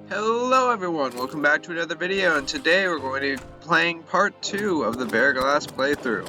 Hello everyone, welcome back to another video, and today we're going to be playing part 2 of the Verglas playthrough.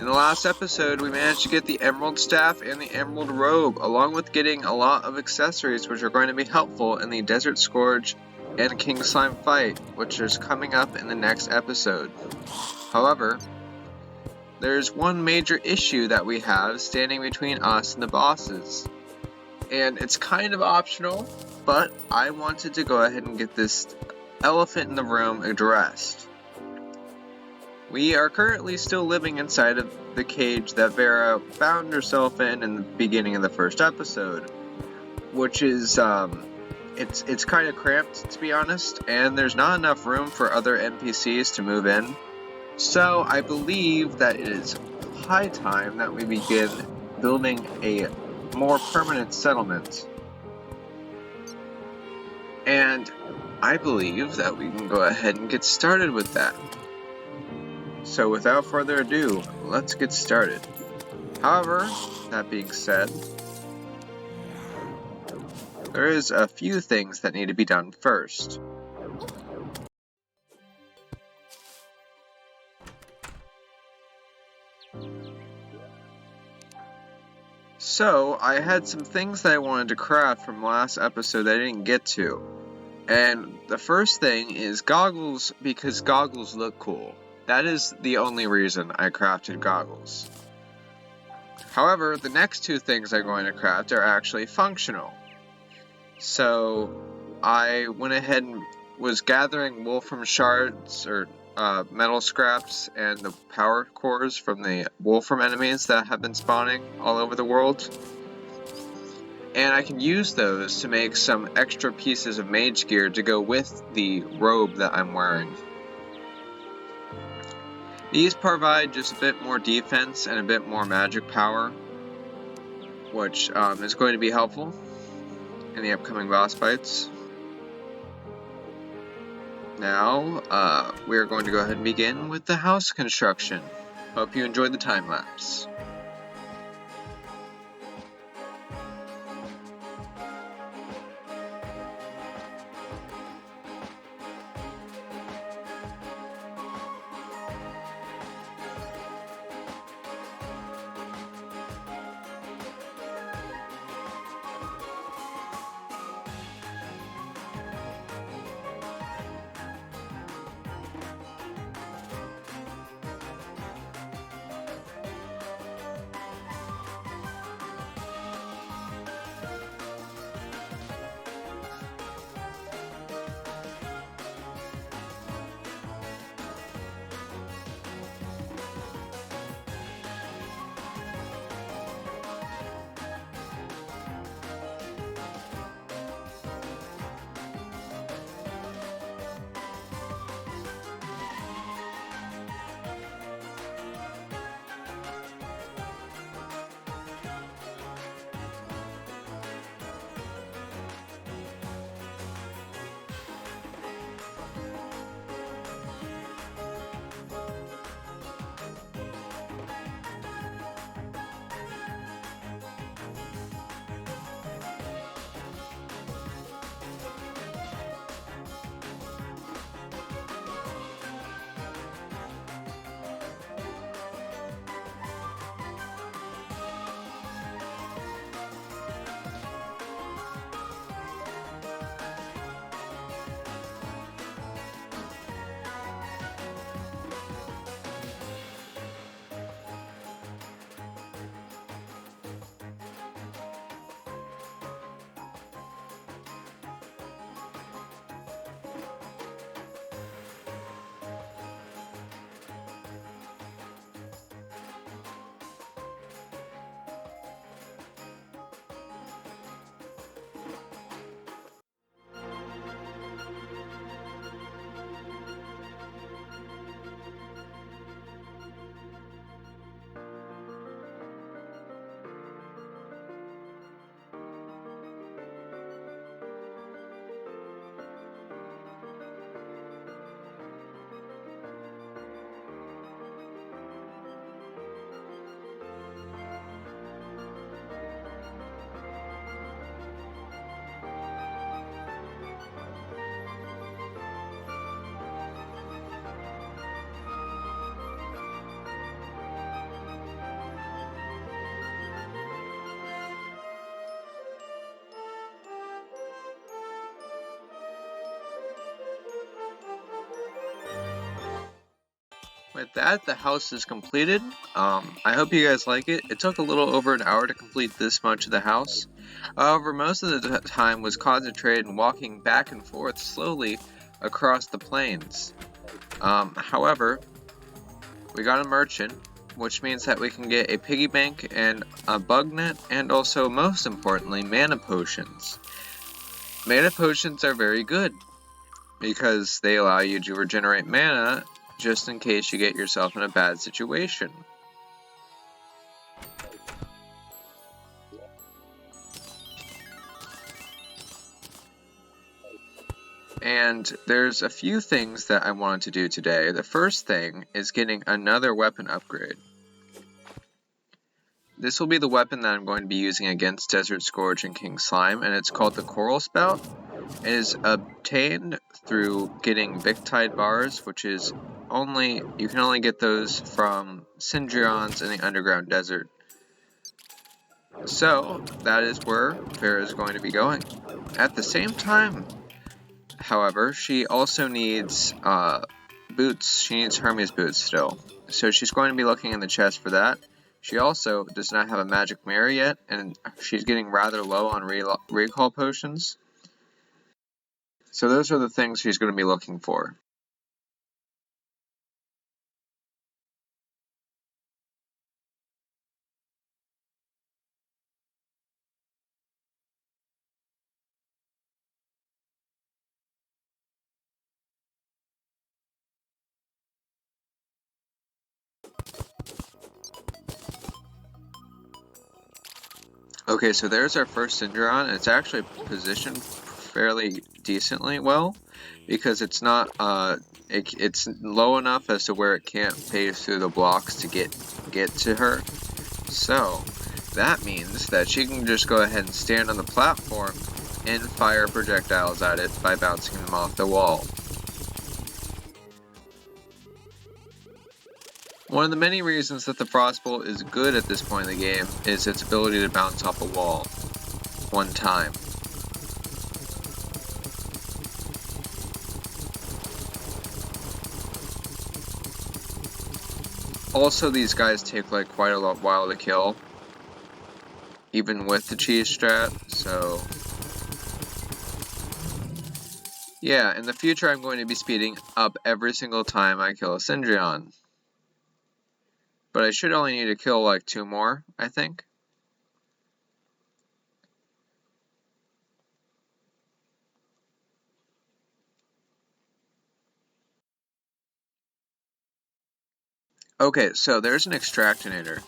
In the last episode, we managed to get the Emerald Staff and the Emerald Robe, along with getting a lot of accessories which are going to be helpful in the Desert Scourge and King Slime fight, which is coming up in the next episode. However, there's one major issue that we have standing between us and the bosses. And it's kind of optional, but I wanted to go ahead and get this elephant in the room addressed. We are currently still living inside of the cage that Vera found herself in the beginning of the first episode, which is, it's kind of cramped, to be honest, and there's not enough room for other NPCs to move in. So I believe that it is high time that we begin building a more permanent settlement. And I believe that we can go ahead and get started with that. So without further ado, let's get started. However, that being said, there is a few things that need to be done first. So, I had some things that I wanted to craft from last episode that I didn't get to. And the first thing is goggles, because goggles look cool. That is the only reason I crafted goggles. However, the next two things I'm going to craft are actually functional. So, I went ahead and was gathering wolfram shards, or metal scraps, and the power cores from the wolfram enemies that have been spawning all over the world. And I can use those to make some extra pieces of mage gear to go with the robe that I'm wearing. These provide just a bit more defense and a bit more magic power, which is going to be helpful in the upcoming boss fights. Now, we're going to go ahead and begin with the house construction. Hope you enjoyed the time lapse. with that, the house is completed. I hope you guys like it. It took a little over an hour to complete this much of the house. However, most of the time was concentrated in walking back and forth slowly across the plains. However, we got a merchant, which means that we can get a piggy bank and a bug net, and also, most importantly, mana potions. Mana potions are very good, because they allow you to regenerate mana just in case you get yourself in a bad situation. And there's a few things that I wanted to do today. The first thing is getting another weapon upgrade. This will be the weapon that I'm going to be using against Desert Scourge and King Slime, and it's called the Coral Spout. It is obtained through getting Victide bars, which is you can only get those from Syndrions in the underground desert. So that is where Vera is going to be going. At the same time, however, she also needs boots. She needs Hermes boots still. So she's going to be looking in the chest for that. She also does not have a magic mirror yet, and she's getting rather low on recall potions. So those are the things she's going to be looking for. Okay, so there's our first Syndron. It's actually positioned fairly decently well, because it's not it's low enough as to where it can't phase through the blocks to get to her. So that means that she can just go ahead and stand on the platform and fire projectiles at it by bouncing them off the wall. One of the many reasons that the Frostbolt is good at this point in the game is its ability to bounce off a wall one time. Also, these guys take like quite a while to kill, even with the cheese strat, so yeah, in the future I'm going to be speeding up every single time I kill a Syndrion. But I should only need to kill like 2 more, I think. Okay, so there's an Extractinator.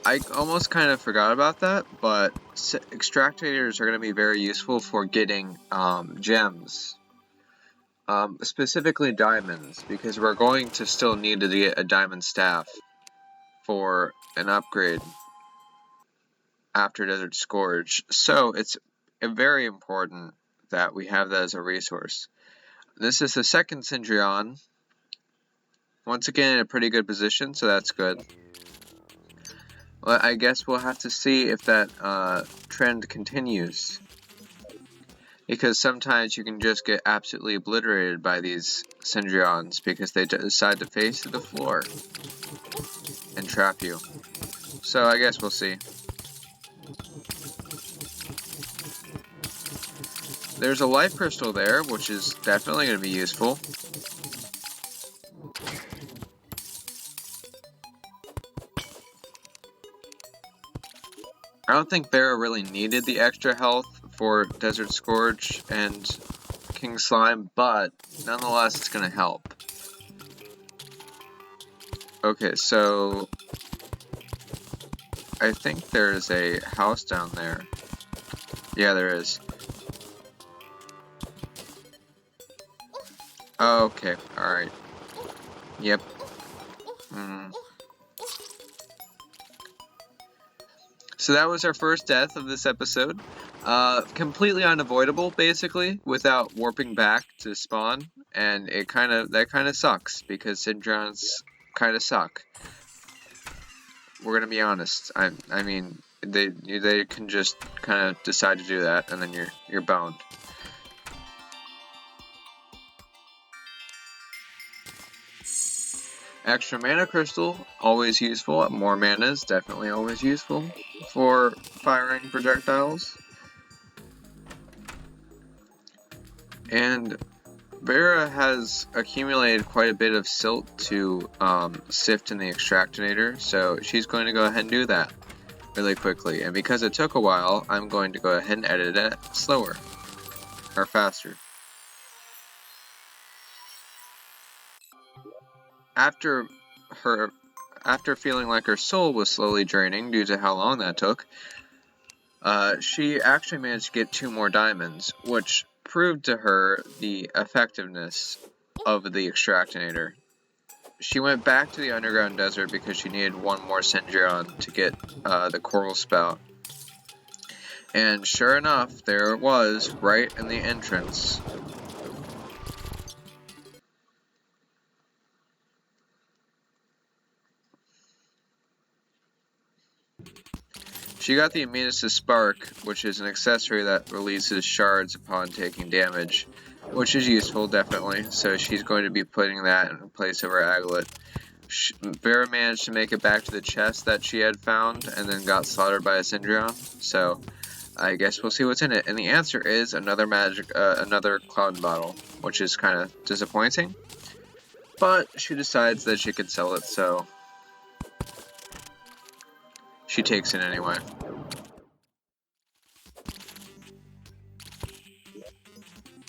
I almost kind of forgot about that, but Extractinators are going to be very useful for getting gems. Specifically diamonds, because we're going to still need to get a diamond staff for an upgrade after Desert Scourge. So it's very important that we have that as a resource. This is the second Syndrion. Once again in a pretty good position, so that's good. Well, I guess we'll have to see if that trend continues. Because sometimes you can just get absolutely obliterated by these Syndrions because they decide to face to the floor and trap you. So I guess we'll see. There's a life crystal there, which is definitely going to be useful. I don't think Vera really needed the extra health for Desert Scourge and King Slime, but nonetheless it's going to help. Okay, so I think there's a house down there. Yeah, there is. Okay, alright. Yep. So that was our first death of this episode. Completely unavoidable, basically, without warping back to spawn, and that kind of sucks because Syndrons kind of suck. We're gonna be honest. I mean, they can just kind of decide to do that, and then you're boned. Extra mana crystal, always useful. More mana is definitely always useful for firing projectiles. And Vera has accumulated quite a bit of silt to sift in the extractinator, so she's going to go ahead and do that really quickly. And because it took a while, I'm going to go ahead and edit it slower or faster. After feeling like her soul was slowly draining due to how long that took, she actually managed to get 2 more diamonds, which proved to her the effectiveness of the extractinator. She went back to the underground desert because she needed 1 more Cendrillon to get the Coral Spout. And sure enough, there it was, right in the entrance. She got the Amethyst Spark, which is an accessory that releases shards upon taking damage, which is useful, definitely, so she's going to be putting that in place of her aglet. Vera managed to make it back to the chest that she had found, and then got slaughtered by a Cendrillon, so I guess we'll see what's in it. And the answer is another another cloud bottle, which is kind of disappointing, but she decides that she could sell it, so she takes it anyway.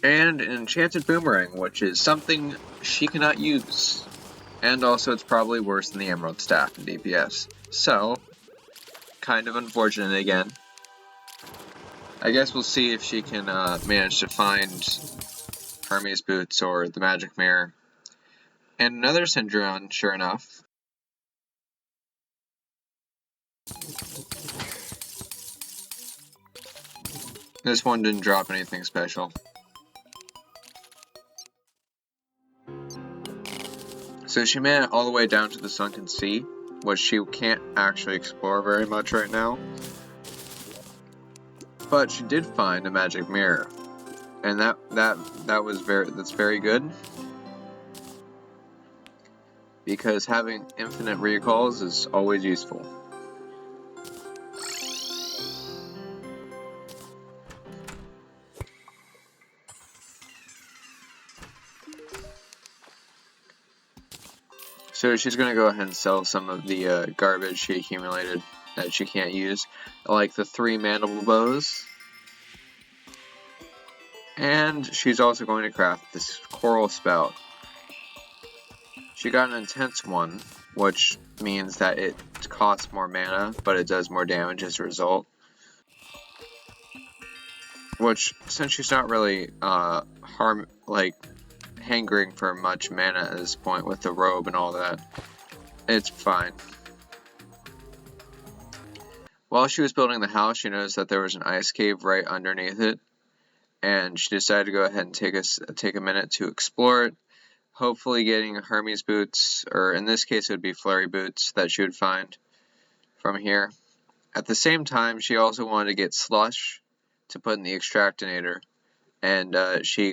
And an enchanted boomerang, which is something she cannot use. And also it's probably worse than the emerald staff in DPS. So, kind of unfortunate again. I guess we'll see if she can manage to find Hermes boots or the magic mirror. And another Cendrillon, sure enough. This one didn't drop anything special. So she made it all the way down to the sunken sea, which she can't actually explore very much right now. But she did find a magic mirror, and that's very good, because having infinite recalls is always useful. So she's going to go ahead and sell some of the garbage she accumulated that she can't use, like the 3 mandible bows. And she's also going to craft this Coral Spout. She got an intense one, which means that it costs more mana, but it does more damage as a result. Which, since she's not really hankering for much mana at this point with the robe and all that, it's fine. While she was building the house, she noticed that there was an ice cave right underneath it, and she decided to go ahead and take a minute to explore it, hopefully getting Hermes boots, or in this case it would be flurry boots that she would find from here. At the same time, she also wanted to get slush to put in the extractinator, and she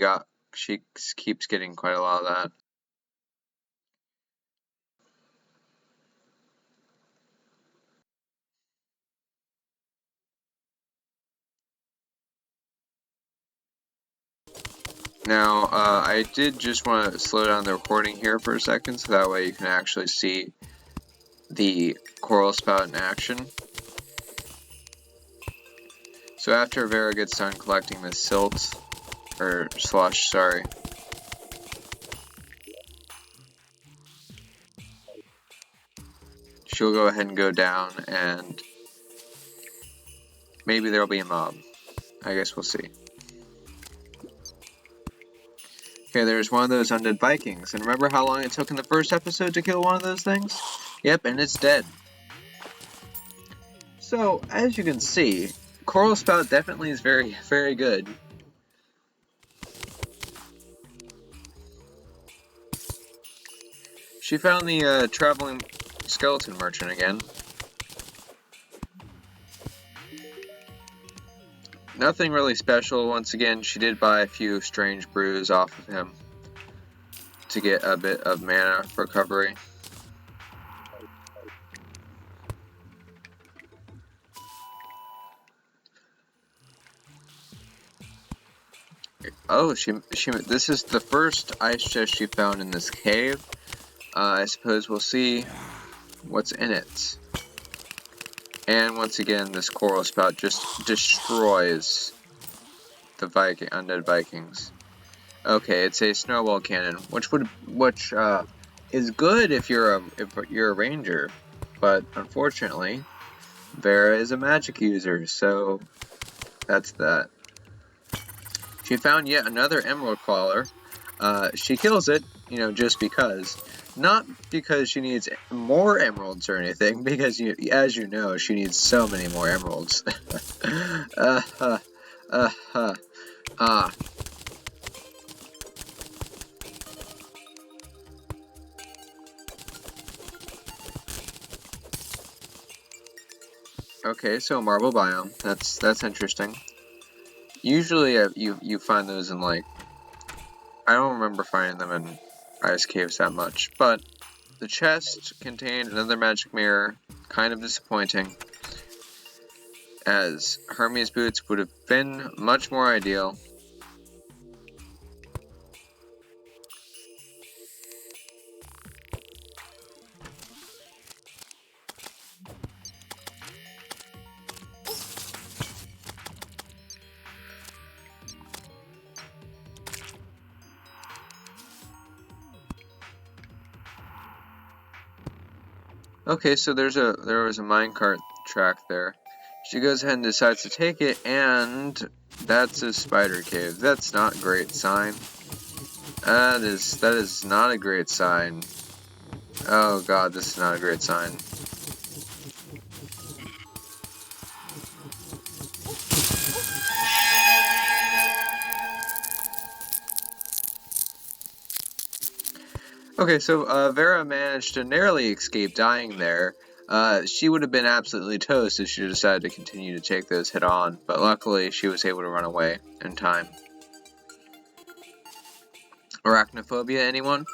keeps getting quite a lot of that. Now, I did just want to slow down the recording here for a second, so that way you can actually see the Coral Spout in action. So after Vera gets done collecting the silt, or slush, sorry, she'll go ahead and go down, and maybe there'll be a mob. I guess we'll see. Okay, there's one of those undead Vikings, and remember how long it took in the first episode to kill one of those things? Yep, and it's dead. So, as you can see, Coral Spout definitely is very, very good. She found the traveling skeleton merchant again. Nothing really special. Once again, she did buy a few strange brews off of him to get a bit of mana recovery. Oh, this is the first ice chest she found in this cave. I suppose we'll see what's in it. And once again, this Coral Spout just destroys the undead Vikings. Okay, it's a snowball cannon, which is good if you're a ranger, but unfortunately, Vera is a magic user, so that's that. She found yet another emerald crawler. She kills it, just because. Not because she needs more emeralds or anything, because as you know, she needs so many more emeralds. Okay, so marble biome. That's interesting. Usually, you find those in I don't remember finding them in ice caves that much, but the chest contained another magic mirror. Kind of disappointing, as Hermes boots would have been much more ideal. Okay, so there was a minecart track there. She goes ahead and decides to take it, and that's a spider cave. That's not a great sign. That is not a great sign. Oh god, this is not a great sign. Okay, so Vera managed to narrowly escape dying there. She would have been absolutely toast if she decided to continue to take those head on, but luckily she was able to run away in time. Arachnophobia, anyone?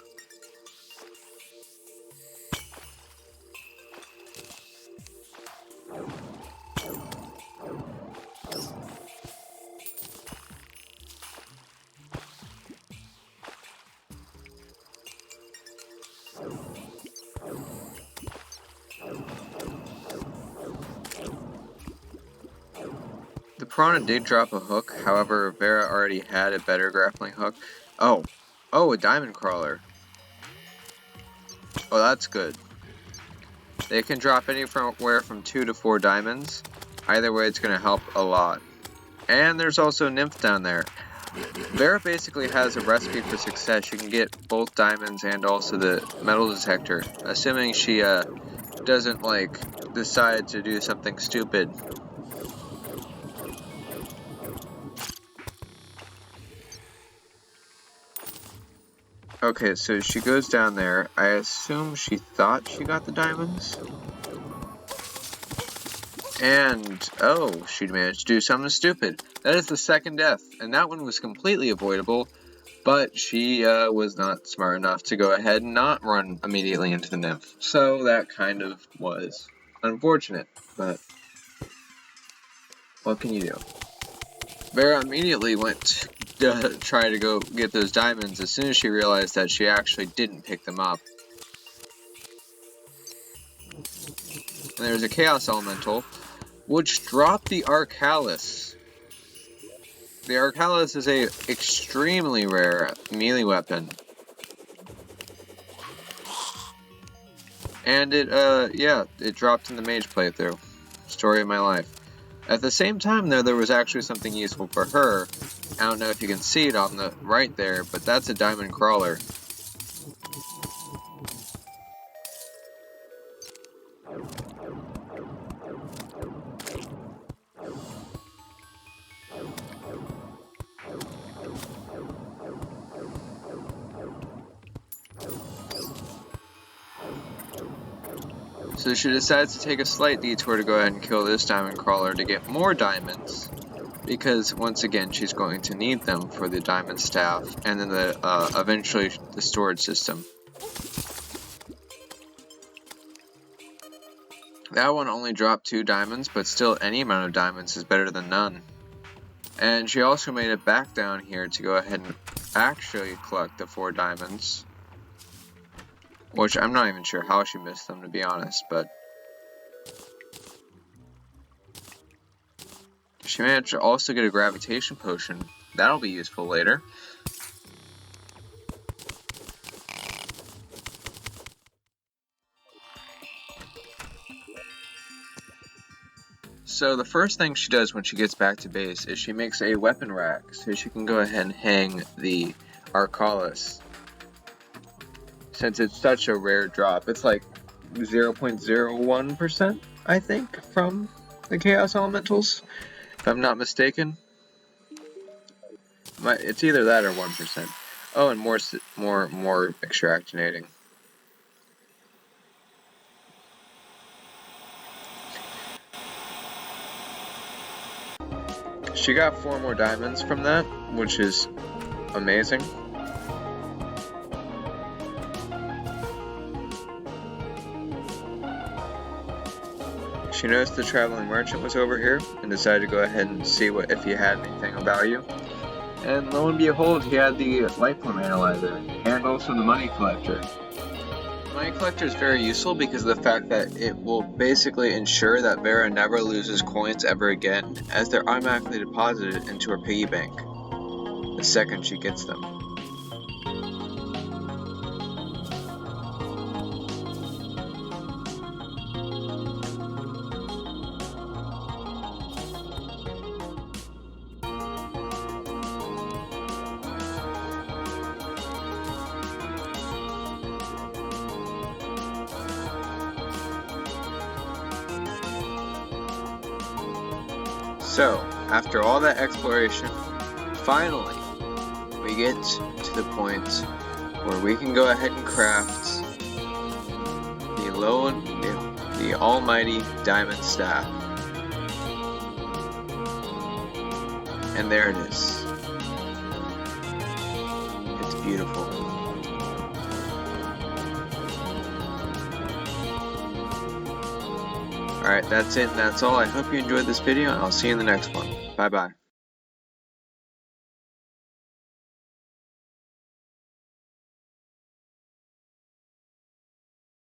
The piranha did drop a hook, however, Vera already had a better grappling hook. Oh, a diamond crawler. Oh, that's good. They can drop anywhere from 2 to 4 diamonds. Either way, it's going to help a lot. And there's also a nymph down there. Vera basically has a recipe for success. She can get both diamonds and also the metal detector, assuming she doesn't decide to do something stupid. Okay, so she goes down there. I assume she thought she got the diamonds. And, oh, she managed to do something stupid. That is the second death, and that one was completely avoidable, but she was not smart enough to go ahead and not run immediately into the nymph. So that kind of was unfortunate, but what can you do? Vera immediately went to try to go get those diamonds as soon as she realized that she actually didn't pick them up. And there's a Chaos Elemental, which dropped the Arcalis. The Arcalis is a extremely rare melee weapon. And it dropped in the mage playthrough. Story of my life. At the same time, though, there was actually something useful for her. I don't know if you can see it on the right there, but that's a diamond crawler. So she decides to take a slight detour to go ahead and kill this diamond crawler to get more diamonds, because once again she's going to need them for the diamond staff and then eventually the storage system. That one only dropped 2 diamonds, but still any amount of diamonds is better than none. And she also made it back down here to go ahead and actually collect the 4 diamonds. Which I'm not even sure how she missed them, to be honest, but she managed to also get a gravitation potion. That'll be useful later. So the first thing she does when she gets back to base is she makes a weapon rack so she can go ahead and hang the Arcalis. Since it's such a rare drop, it's like 0.01%, I think, from the Chaos Elementals, if I'm not mistaken. It's either that or 1%. Oh, and more extractinating. She got 4 more diamonds from that, which is amazing. She noticed the traveling merchant was over here and decided to go ahead and see if he had anything of value. And lo and behold, he had the life form analyzer and also the money collector. The money collector is very useful because of the fact that it will basically ensure that Vera never loses coins ever again, as they're automatically deposited into her piggy bank the second she gets them. So, after all that exploration, finally, we get to the point where we can go ahead and craft the almighty diamond staff. And there it is. It's beautiful. Alright, that's it and that's all. I hope you enjoyed this video and I'll see you in the next one. Bye bye.